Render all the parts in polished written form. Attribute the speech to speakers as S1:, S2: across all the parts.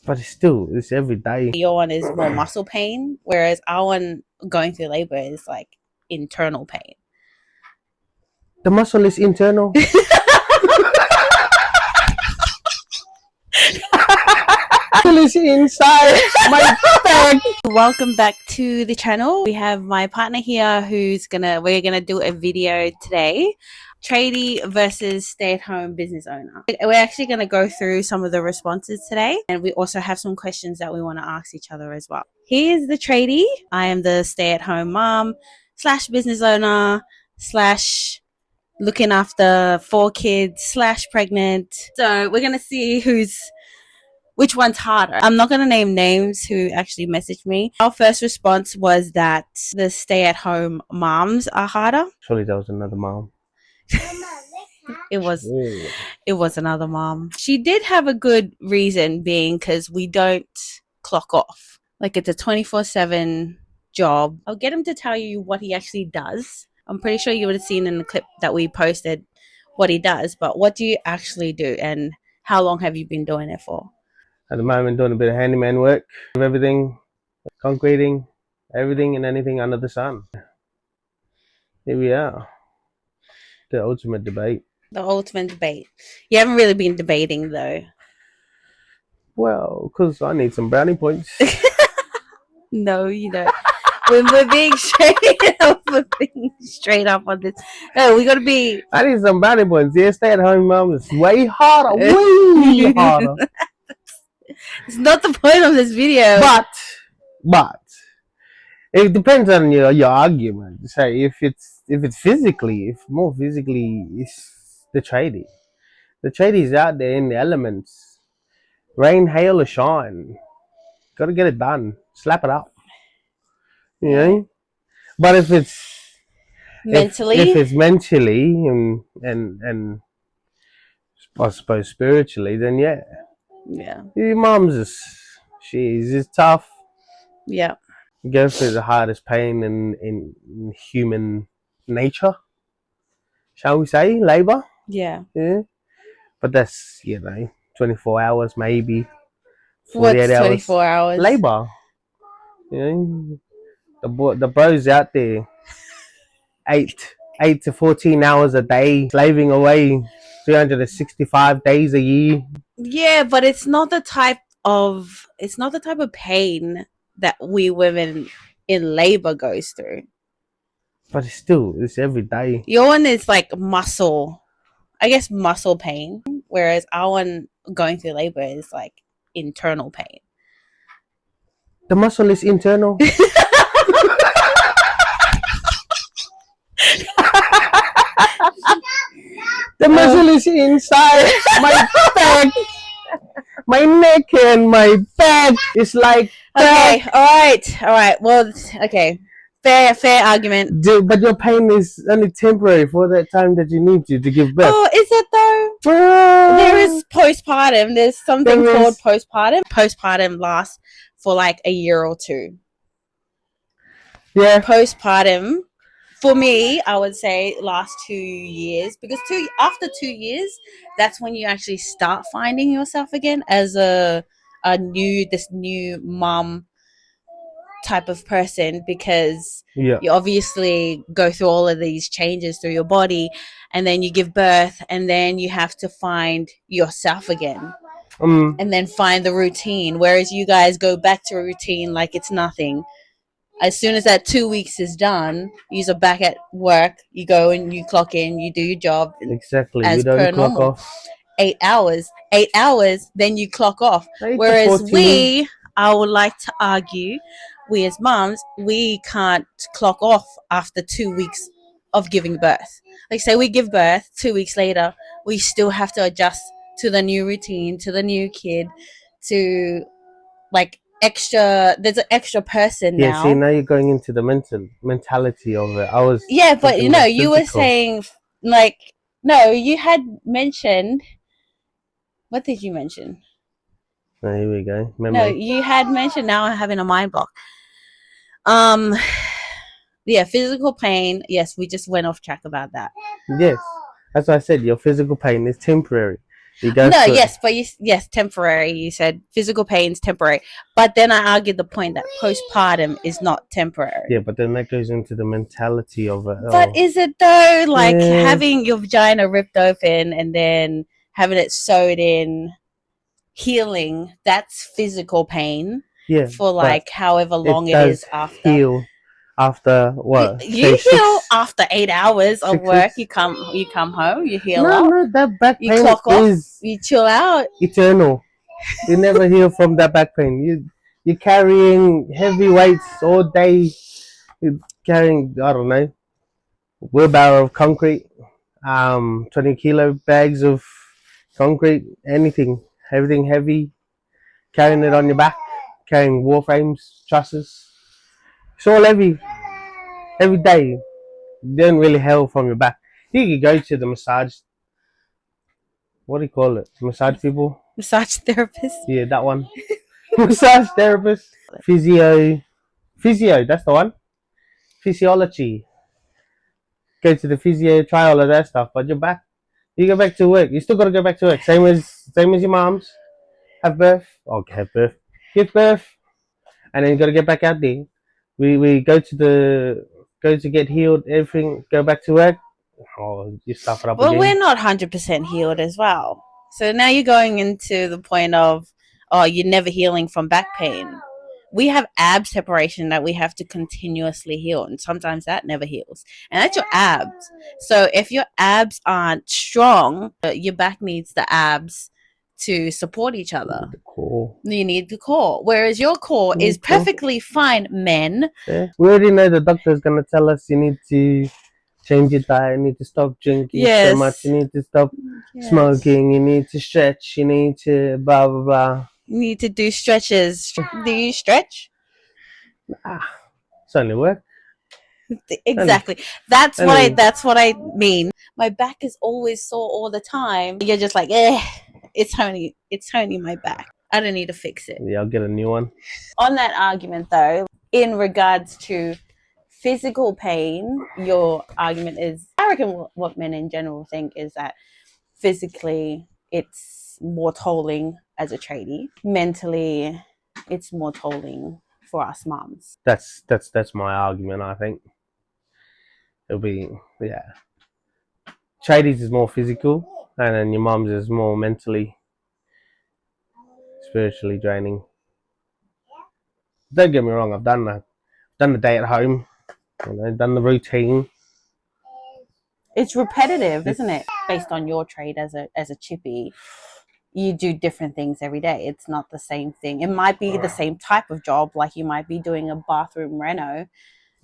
S1: But it's every day.
S2: Your one is more muscle pain, whereas our one going through labor is like internal pain.
S1: The muscle is internal. Is inside my bag.
S2: Welcome back to the channel. We have my partner here we're gonna do a video today. Tradie versus stay-at-home business owner. We're actually going to go through some of the responses today, and we also have some questions that we want to ask each other as well. Here's the tradie. I am the stay-at-home mom / business owner / looking after 4 kids / pregnant. So we're going to see which one's harder. I'm not going to name names who actually messaged me. Our first response was that the stay-at-home moms are harder.
S1: Surely that was another mom.
S2: It was another mom. She did have a good reason, being because we don't clock off. Like, it's a 24/7 job. I'll get him to tell you what he actually does. I'm pretty sure you would have seen in the clip that we posted what he does, but what do you actually do, and how long have you been doing it for?
S1: At the moment, doing a bit of handyman work, of everything, concreting, everything and anything under the sun. Here we are. The ultimate debate.
S2: The ultimate debate. You haven't really been debating though.
S1: Well, because I need some brownie points.
S2: No, you don't. We're being straight up on this. No, we gotta be.
S1: I need some brownie points. Yeah, stay at home mom is way harder. Way harder.
S2: It's not the point of this video.
S1: But it depends on your argument. Say if it's physically, if more physically, it's the tradie. The tradie's out there in the elements, rain, hail, or shine. Got to get it done. Slap it up. You know. But if it's
S2: mentally,
S1: if it's mentally and I suppose spiritually, then yeah. Your mom's she's tough.
S2: Yeah.
S1: Go through the hardest pain in human nature, shall we say, labor.
S2: Yeah.
S1: But that's 24 hours maybe.
S2: 48 hours. 24 hours
S1: labor. The bros out there, 8 to 14 hours a day, slaving away 365 days a year.
S2: Yeah, but it's not the type of pain that we women in labor goes through.
S1: But it's every day.
S2: Your one is like muscle pain, whereas our one going through labor is like internal pain.
S1: The muscle is internal. The muscle is inside my back. My neck and my back is like
S2: that. Okay, all right. Well, okay. Fair argument.
S1: But your pain is only temporary for that time that you need to give birth.
S2: Oh, is it though? There is postpartum. There's something called postpartum. Postpartum lasts for like a year or 2.
S1: Yeah.
S2: Postpartum, for me, I would say last 2 years, because after 2 years, that's when you actually start finding yourself again as this new mom type of person, because you obviously go through all of these changes through your body, and then you give birth, and then you have to find yourself again, and then find the routine, whereas you guys go back to a routine like it's nothing. As soon as that 2 weeks is done, you're back at work, you go and you clock in, you do your job
S1: exactly
S2: as per normal. 8 hours, then you clock off. Whereas I would like to argue, we as moms, we can't clock off after 2 weeks of giving birth. Like, say we give birth, 2 weeks later, we still have to adjust to the new routine, to the new kid, to like there's an extra person now.
S1: Yeah, see, now you're going into the mentality of it.
S2: But you were saying, like, no, you had mentioned, what did you mention?
S1: Oh, here we go. Memory.
S2: No, you had mentioned, now I'm having a mind block. Physical pain. Yes, we just went off track about that.
S1: Yes, as I said, your physical pain is temporary. You go
S2: No,
S1: through.
S2: yes, but yes, temporary. You said physical pain's temporary, but then I argued the point that postpartum is not temporary.
S1: Yeah, but then that goes into the mentality of it.
S2: But
S1: Oh,
S2: is it though? Like
S1: yeah,
S2: having your vagina ripped open and then having it sewed in, healing, that's physical pain
S1: yeah,
S2: for
S1: but
S2: like however
S1: it
S2: long it
S1: does
S2: is after.
S1: heal after what? Say
S2: You heal
S1: six,
S2: after 8 hours of
S1: 6 weeks.
S2: work. You come home, you heal
S1: No,
S2: up,
S1: no, that back
S2: you
S1: pain
S2: clock off,
S1: is
S2: you chill out.
S1: eternal. You never heal from that back pain. You're carrying heavy weights all day. You're carrying, I don't know, wheelbarrow of concrete, 20 kilo bags of concrete, anything, everything heavy, carrying it on your back, carrying wall frames, trusses. It's all heavy, every day. You don't really heal from your back. You could go to the massage, what do you call it? Massage people?
S2: Massage therapist.
S1: Yeah, that one. Massage therapist. Physio, that's the one. Physiology. Go to the physio, try all of that stuff, but you're back. You go back to work. You still gotta go back to work. Same as your mom's. Have birth. Okay, have birth. Give birth. And then you gotta get back out there. We go to get healed, everything, go back to work. Oh, you stuff it up
S2: Well,
S1: again.
S2: we're not 100% healed as well. So now you're going into the point of, oh, you're never healing from back pain. We have ab separation that we have to continuously heal, and sometimes that never heals. And that's your abs. So if your abs aren't strong, your back needs the abs to support each other.
S1: Cool.
S2: You need the core. Whereas your core is
S1: Cool.
S2: perfectly fine, men.
S1: Yeah. We already know the doctor's gonna tell us you need to change your diet, you need to stop drinking so much,
S2: Yes.
S1: you need to stop
S2: Yes.
S1: smoking, you need to stretch, you need to blah blah blah.
S2: You need to do stretches. Do you stretch?
S1: Ah, it's only work. Only,
S2: Exactly. That's what I
S1: only.
S2: that's what I mean. My back is always sore all the time. You're just like, it's only my back. I don't need to fix it.
S1: Yeah, I'll get a new one.
S2: On that argument though, in regards to physical pain, your argument is I reckon what men in general think is that physically it's more tolling as a tradie. Mentally it's more tolling for us moms.
S1: That's my argument. I think it'll be, yeah. Tradies is more physical, and then your mom's is more mentally, spiritually draining. Don't get me wrong. I've done the day at home. Done the routine.
S2: It's repetitive,
S1: It's
S2: isn't it? Based on your trade as a chippy, you do different things every day. It's not the same thing. It might be the same type of job, like you might be doing a bathroom reno,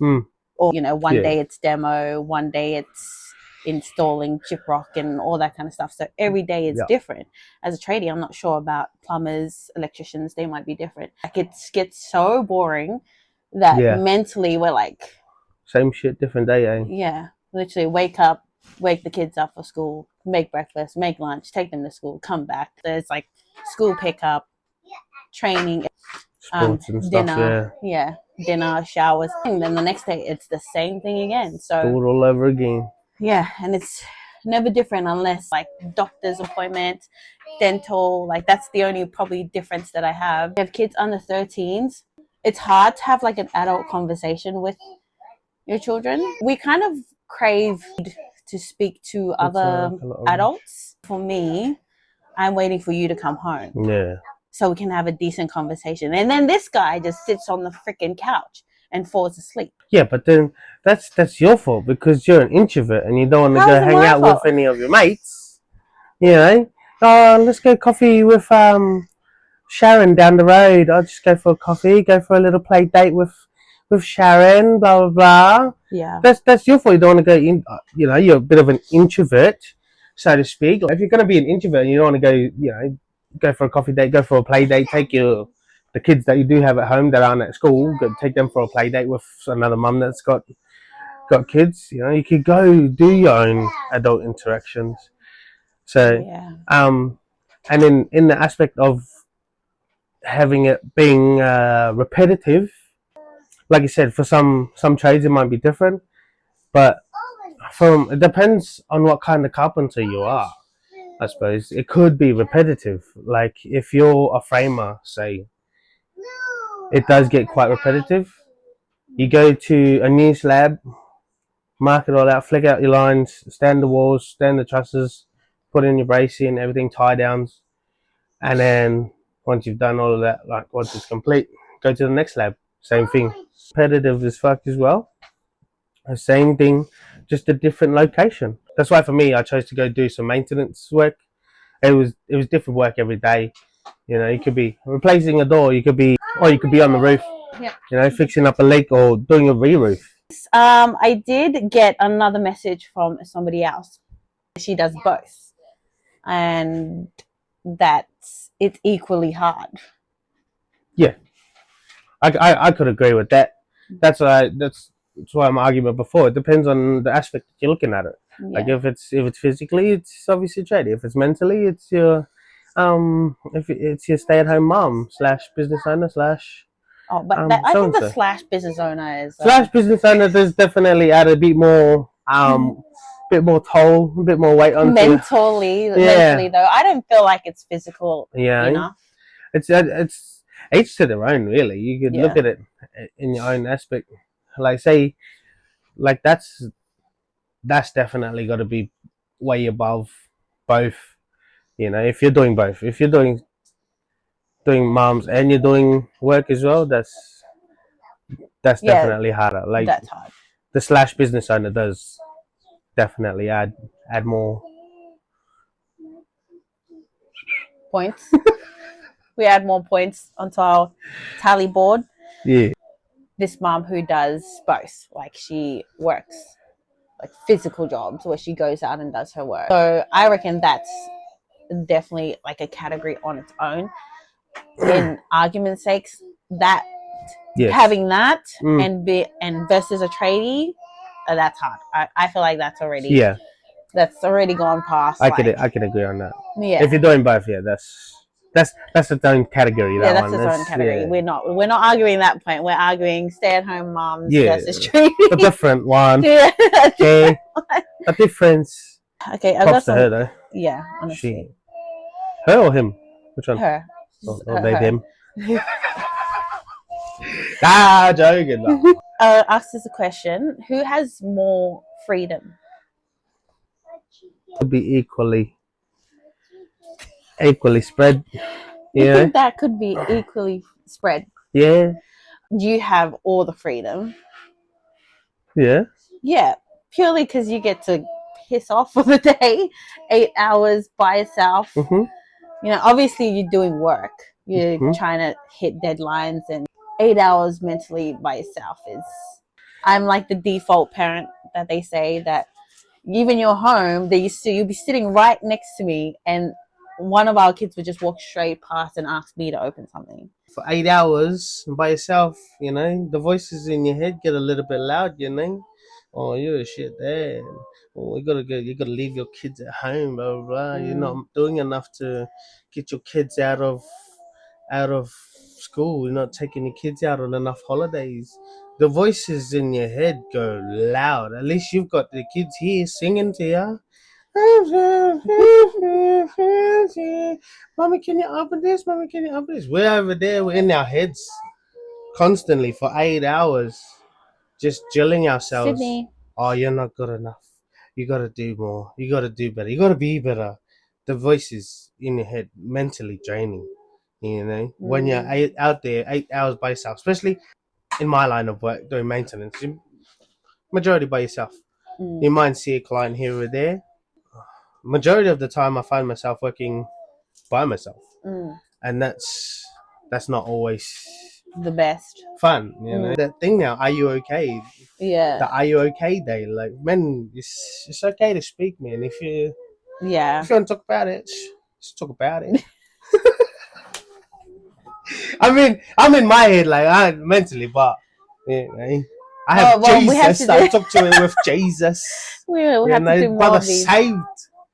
S1: mm,
S2: or one
S1: yeah,
S2: day it's demo, one day it's installing chip rock and all that kind of stuff. So every day it's
S1: yeah,
S2: different. As a tradie, I'm not sure about plumbers, electricians, they might be different. Like it gets so boring that
S1: yeah.
S2: mentally we're like,
S1: Same shit, different day, eh?
S2: yeah, literally wake up, wake the kids up for school, make breakfast, make lunch, take them to school, come back. There's like school pickup, training,
S1: Sports and stuff,
S2: dinner,
S1: yeah.
S2: yeah, dinner, showers. And then the next day it's the same thing again.
S1: Do
S2: So
S1: it all over again.
S2: yeah, and it's never different unless like doctor's appointment, dental, like that's the only probably difference that I have. I have kids under 13s. It's hard to have like an adult conversation with your children. We kind of crave to speak to
S1: It's
S2: other
S1: a lot of rush.
S2: adults. For me, I'm waiting for you to come home
S1: Yeah,
S2: so we can have a decent conversation. And then this guy just sits on the freaking couch and falls asleep.
S1: yeah, but then that's your fault because you're an introvert and you don't want to
S2: How
S1: go
S2: is it
S1: hang
S2: my
S1: out with
S2: fault?
S1: any of your mates. You know, oh, let's go coffee with Sharon down the road. I'll just go for a coffee, go for a little play date with Sharon. Blah blah blah.
S2: Yeah.
S1: That's your fault. You don't want to go in. You're a bit of an introvert, so to speak. Like, if you're going to be an introvert and you don't want to go, go for a coffee date, go for a play date, take the kids that you do have at home that aren't at school, go take them for a play date with another mum that's got kids. You could go do your own adult interactions. So,
S2: Yeah.
S1: and in the aspect of having it being repetitive, like you said, for some trades it might be different, but it depends on what kind of carpenter you are. I suppose it could be repetitive. Like if you're a framer, say, it does get quite repetitive. You go to a new slab, mark it all out, flick out your lines, stand the walls, stand the trusses, put in your bracing, everything, tie downs, and then once you've done all of that, like once it's complete, go to the next slab. Same thing. Repetitive as fuck as well. The same thing, just a different location. That's why for me, I chose to go do some maintenance work. It was different work every day. You know, you could be replacing a door, you could be on the roof.
S2: Yeah.
S1: You know, fixing up a leak or doing a re-roof.
S2: I did get another message from somebody else. She does both, and it's equally hard.
S1: Yeah, I could agree with that. That's why my argument before. It depends on the aspect that you're looking at it.
S2: Yeah.
S1: Like if it's physically, it's obviously tradie. If it's mentally, it's your if it's your stay-at-home mom slash business owner slash
S2: Oh, but I think the
S1: so-and-so.
S2: slash business owner is
S1: Slash business owner does definitely add a bit more toll, a bit more weight onto you.
S2: mentally though. I don't feel like it's physical
S1: Yeah,
S2: enough.
S1: it's each to their own, really. You could look
S2: Yeah.
S1: at it in your own aspect. Like say, like that's definitely got to be way above both. You know, if you're doing both, if you're doing moms and you're doing work as well, that's
S2: Yeah,
S1: definitely harder. Like
S2: that's hard.
S1: the slash business owner does definitely add more.
S2: Points. We add more points onto our tally board.
S1: Yeah,
S2: This mom who does both, like she works like physical jobs where she goes out and does her work. So I reckon that's definitely like a category on its own. In argument's sakes, that
S1: yes.
S2: having that and versus a tradie, that's hard. I feel like that's already gone past.
S1: I could agree on that.
S2: Yeah.
S1: If you're doing both, yeah, that's its own category.
S2: Yeah, that's its own category. Yeah. We're not arguing that point. We're arguing stay-at-home moms versus tradie.
S1: A different one.
S2: Yeah.
S1: Okay. A difference.
S2: Okay,
S1: Props to her though.
S2: Yeah, honestly.
S1: Her or him? Which one?
S2: Her.
S1: Or they him? Ah, joking.
S2: Ask us a question. Who has more freedom?
S1: Could be equally spread.
S2: You think that could be equally spread?
S1: Yeah.
S2: You have all the freedom.
S1: Yeah.
S2: Yeah, purely because you get to piss off for the day, 8 hours by yourself.
S1: Mm-hmm.
S2: You know, obviously you're doing work. You're trying to hit deadlines, and 8 hours mentally by yourself is. I'm like the default parent that they say that even your home, you'll be sitting right next to me, and one of our kids would just walk straight past and ask me to open something.
S1: For 8 hours by yourself, you know, the voices in your head get a little bit loud, you know. Oh, you're a shit dad. Oh, you gotta leave your kids at home, blah blah blah. You're not doing enough to get your kids out of school. You're not taking your kids out on enough holidays. The voices in your head go loud. At least you've got the kids here singing to you. Mommy, can you open this? Mommy, can you open this? We're over there, we're in our heads constantly for 8 hours, just drilling ourselves.
S2: Sydney.
S1: Oh, you're not good enough. You gotta do more. You gotta do better. You gotta be better. The voices in your head, mentally draining. You know, when you're out there 8 hours by yourself, especially in my line of work doing maintenance, majority by yourself. You might see a client here or there. Majority of the time, I find myself working by myself, and that's not always
S2: the best
S1: fun. You know that thing now. Are you okay?
S2: Yeah.
S1: The are you okay day. Like, man, it's okay to speak, man. If you want to talk about it, just talk about it. I mean, I'm in my head, like, I mentally, but I have Jesus. I talk to him with Jesus.
S2: We have to do more
S1: brother
S2: of these.
S1: Saved.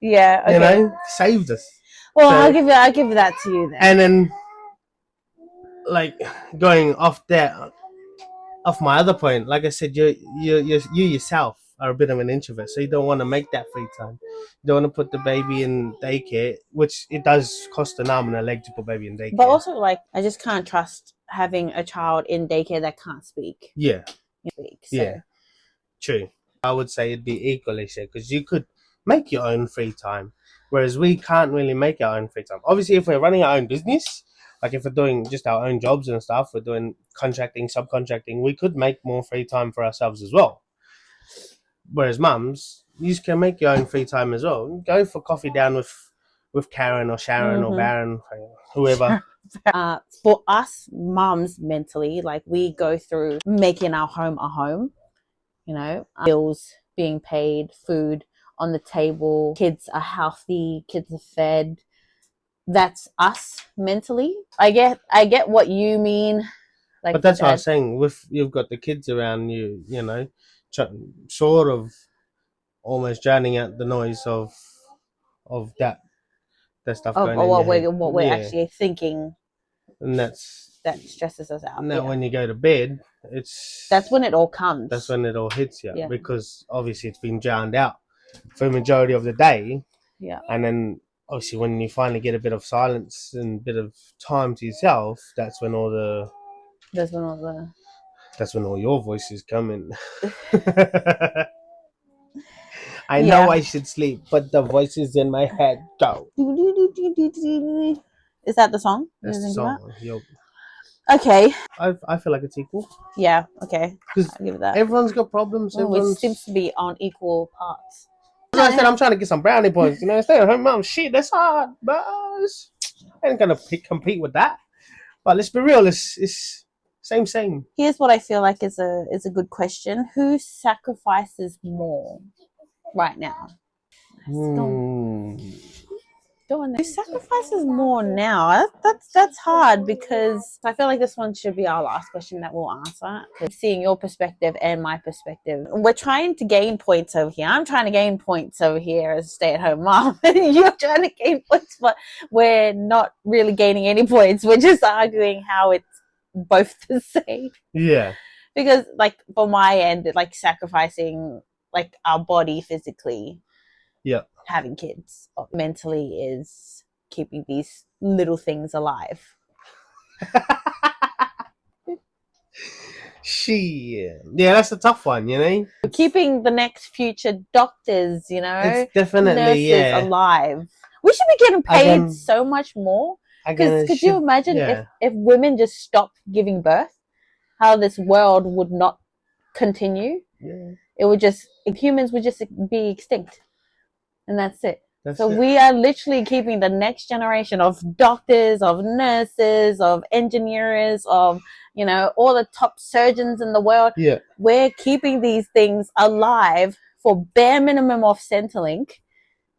S2: Yeah, okay.
S1: You know, saved us.
S2: Well, so, I'll give that to you then.
S1: And then, like, going off my other point, like I said, you yourself. are a bit of an introvert, so you don't want to make that free time. You don't want to put the baby in daycare, which it does cost an arm and a leg to put baby in daycare.
S2: But also, like, I just can't trust having a child in daycare that can't speak.
S1: Yeah.
S2: So.
S1: Yeah. True. I would say it'd be equally so, because you could make your own free time, whereas we can't really make our own free time. Obviously, if we're running our own business, like if we're doing just our own jobs and stuff, we're doing contracting, subcontracting, we could make more free time for ourselves as well. Whereas mums, you can make your own free time as well. Go for coffee down with Karen or Sharon or Baron, whoever.
S2: For us mums, mentally, like, we go through making our home a home, you know, bills being paid, food on the table, kids are healthy, kids are fed. That's us mentally. I get what you mean. Like,
S1: but that's what I was saying. With you've got the kids around you, you know, sort of almost drowning out the noise of that stuff going on.
S2: What we're actually thinking,
S1: and
S2: that stresses us out.
S1: Now, when you go to bed,
S2: that's when it all comes.
S1: That's when it all hits you, because obviously it's been drowned out for the majority of the day.
S2: Yeah,
S1: and then obviously when you finally get a bit of silence and a bit of time to yourself, that's when all your voices come in. I know I should sleep, but the voices in my head go.
S2: Is that the song?
S1: That's the song.
S2: Okay.
S1: I feel like it's equal.
S2: Yeah. Okay.
S1: Because
S2: I'll give it that.
S1: Everyone's got problems.
S2: It seems to be on equal parts.
S1: As I said, I'm trying to get some brownie points. You know, stay at home, mom. Shit, that's hard, but I ain't gonna compete with that. But let's be real. It's same.
S2: Here's what I feel like is a good question. Who sacrifices more right now? Who sacrifices more now? That's hard, because I feel like this one should be our last question that we'll answer. Seeing your perspective and my perspective, we're trying to gain points over here. I'm trying to gain points over here as a stay-at-home mom, and you're trying to gain points, but we're not really gaining any points. We're just arguing how it's both the same.
S1: Yeah.
S2: Because, like, for my end, like, sacrificing, like, our body physically.
S1: Yeah.
S2: Having kids mentally is keeping these little things alive.
S1: Yeah, that's a tough one, you know.
S2: Keeping the next future doctors, you know,
S1: it's definitely
S2: nurses alive. We should be getting paid so much more. Because could you imagine if women just stopped giving birth, how this world would not continue?
S1: Yeah.
S2: It would just, humans would just be extinct. And that's it. We are literally keeping the next generation of doctors, of nurses, of engineers, of, you know, all the top surgeons in the world.
S1: Yeah.
S2: We're keeping these things alive for bare minimum of Centrelink.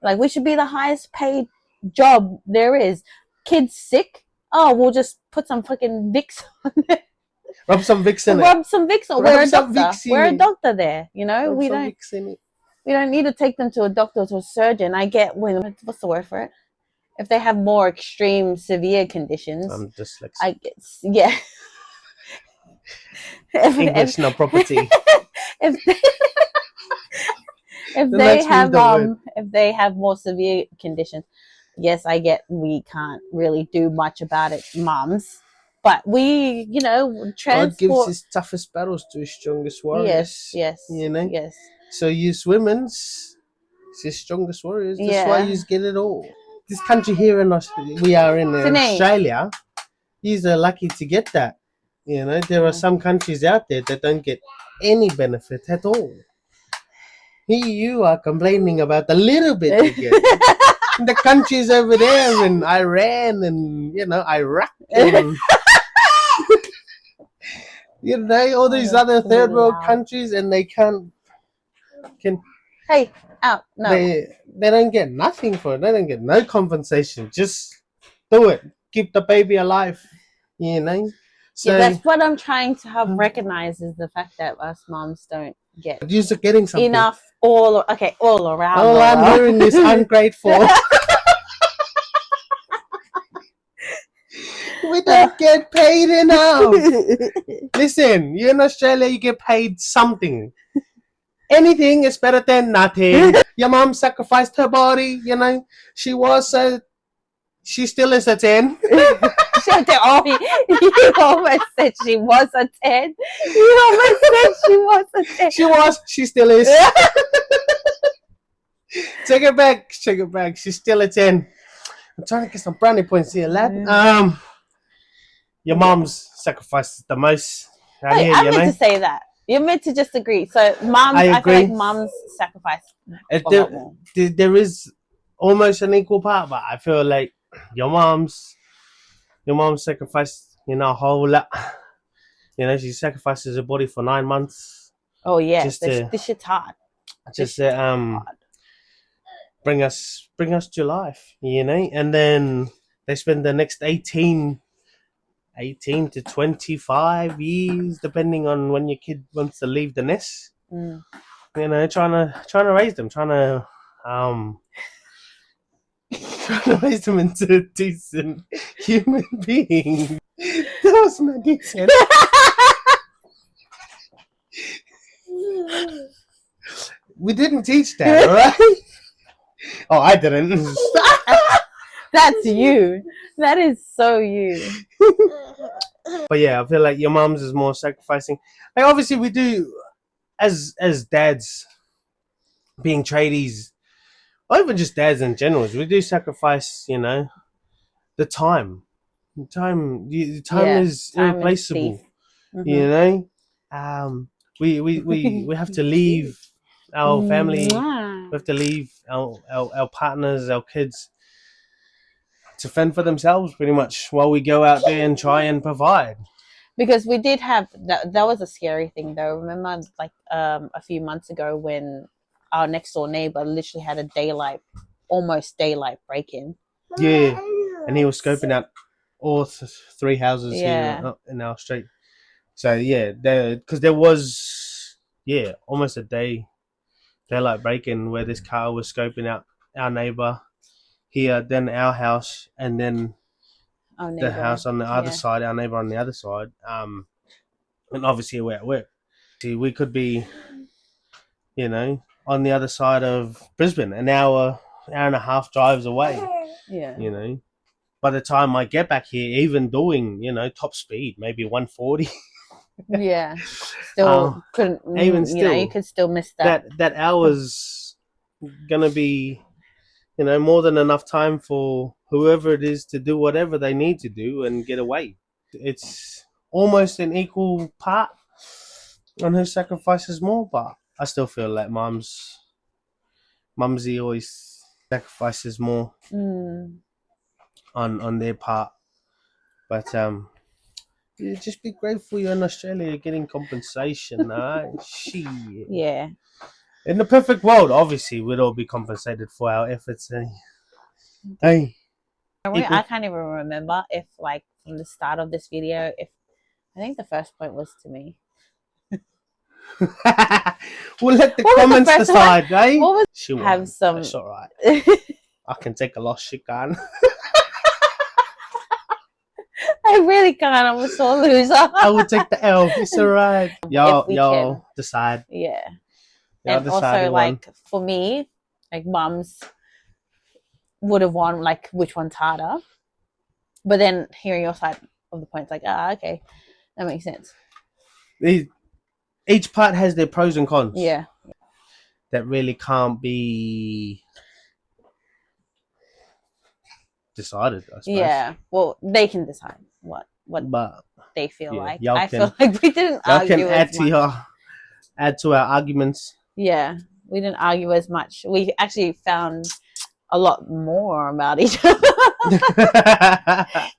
S2: Like, we should be the highest paid job there is. Kids sick? Oh, we'll just put some fucking Vicks on it.
S1: Rub some Vicks in it.
S2: Rub some Vicks on. We're a doctor. We're a doctor there. You know, we don't need to take them to a doctor or to a surgeon. I get what's the word for it? If they have more extreme, severe conditions.
S1: I'm dyslexic.
S2: I guess, yeah.
S1: English, no property.
S2: if they have more severe conditions, yes, I get we can't really do much about it, mums. But we, you know,
S1: God gives his toughest battles to his strongest warriors.
S2: Yes.
S1: You know?
S2: Yes.
S1: So you women's, it's his strongest warriors. That's why you get it all. This country here in Australia, you're lucky to get that. You know, there are some countries out there that don't get any benefit at all. Here you are complaining about the little bit you get. The countries over there in Iran and, you know, Iraq and you know, all these other third world countries, and they can
S2: hey, out. No.
S1: They don't get nothing for it. They don't get no compensation. Just do it. Keep the baby alive. You know? So
S2: that's what I'm trying to have recognize, is the fact that us moms don't get
S1: you're getting something
S2: enough all around.
S1: All I'm hearing is ungrateful. We don't get paid enough. Listen, you're in Australia, you get paid something. Anything is better than nothing. Your mom sacrificed her body. You know, she still is a 10.
S2: Oh, you almost said she was a 10. You almost said she was a 10.
S1: She still is. Take it back. She's still a 10. I'm trying to get some brownie points here, lad. Your mom's sacrificed the most.
S2: Wait, I meant to say that. You're meant to just agree. So, mums, I feel like mums sacrifice a lot more.
S1: There is almost an equal part, but I feel like your mom's sacrificed, a whole lot. She sacrifices her body for 9 months.
S2: Oh yeah, this shit's hard.
S1: Just to bring us to life, and then they spend the next 18 to 25 years, depending on when your kid wants to leave the nest. Trying to raise them, trying to raise them into decent human beings. That was not decent. We didn't teach that, alright? Oh, I didn't.
S2: That's you. That is so you.
S1: But yeah, I feel like your mom's is more sacrificing. Like obviously we do, as dads, being tradies, or even just dads in general, we do sacrifice, the time. The time is irreplaceable. We have to leave our family. We have to leave our partners, our kids, to fend for themselves pretty much while we go out there and try and provide.
S2: Because we did have that was a scary thing though. Remember like a few months ago when our next door neighbor literally had a almost daylight break-in.
S1: Yeah, and he was scoping out all 3 houses here in our street. So yeah, because there was almost a daylight break-in where this car was scoping out our neighbor here, then our house, and then the house on the other side, our neighbor on the other side. And obviously we're at work. See, we could be, on the other side of Brisbane, an hour and a half drives away.
S2: Yeah.
S1: By the time I get back here, even doing, top speed, maybe 140.
S2: Yeah. Still couldn't even still, you could still miss that.
S1: That hour's gonna be, more than enough time for whoever it is to do whatever they need to do and get away. It's almost an equal part on who sacrifices more, but I still feel like mumsy always sacrifices more on their part. But just be grateful you're in Australia getting compensation, Shit.
S2: Yeah.
S1: In the perfect world, obviously, we'd all be compensated for our efforts. Hey.
S2: I can't even remember if, like, from the start of this video, if I think the first point was to me.
S1: We'll let the comments decide, eh?
S2: She have some.
S1: That's all right. I can take a loss. She can.
S2: I really can't. I'm a sore loser.
S1: I will take the L. It's all right. Y'all decide.
S2: Yeah.
S1: Y'all
S2: and also, like, for me, like, mums would have won, like, which one's harder. But then hearing your side of the points, like, okay, that makes sense.
S1: Each part has their pros and cons.
S2: Yeah.
S1: That really can't be decided, I suppose.
S2: Yeah. Well, they can decide what they feel like. I feel like we didn't argue as much.
S1: Add to our arguments.
S2: Yeah. We didn't argue as much. We actually found a lot more about each other.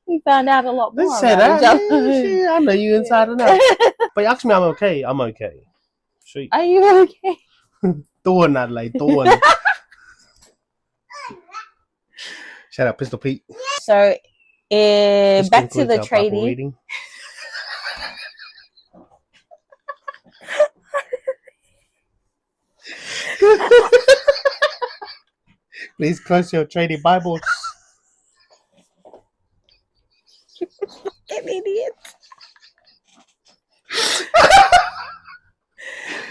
S2: We found out a lot more about each other.
S1: Yeah, I know you inside and out. But you ask me I'm okay. I'm okay. Sweet.
S2: Are you okay?
S1: Dawn, Adelaide. Dawn. Shout out Pistol Pete.
S2: So, back to the tradie.
S1: Please close your tradie Bibles.
S2: An idiot.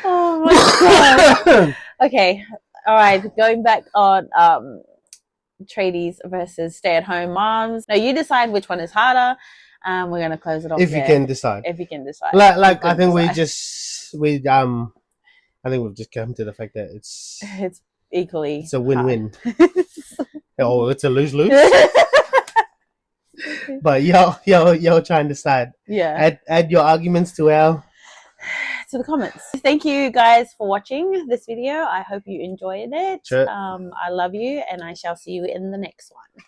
S2: Oh my god. Okay, all right. Going back on tradies versus stay-at-home moms. Now you decide which one is harder. We're gonna close it off
S1: If you
S2: there.
S1: can decide.
S2: If you can decide, you
S1: Like I
S2: could
S1: think
S2: decide.
S1: I think we've just come to the fact that
S2: It's equally.
S1: it's a win-win.
S2: hard.
S1: Oh, it's a lose-lose. But y'all try and decide.
S2: Yeah.
S1: Add your arguments to our.
S2: To the comments. Thank you guys for watching this video. I hope you enjoyed it.
S1: Sure.
S2: I love you, and I shall see you in the next one.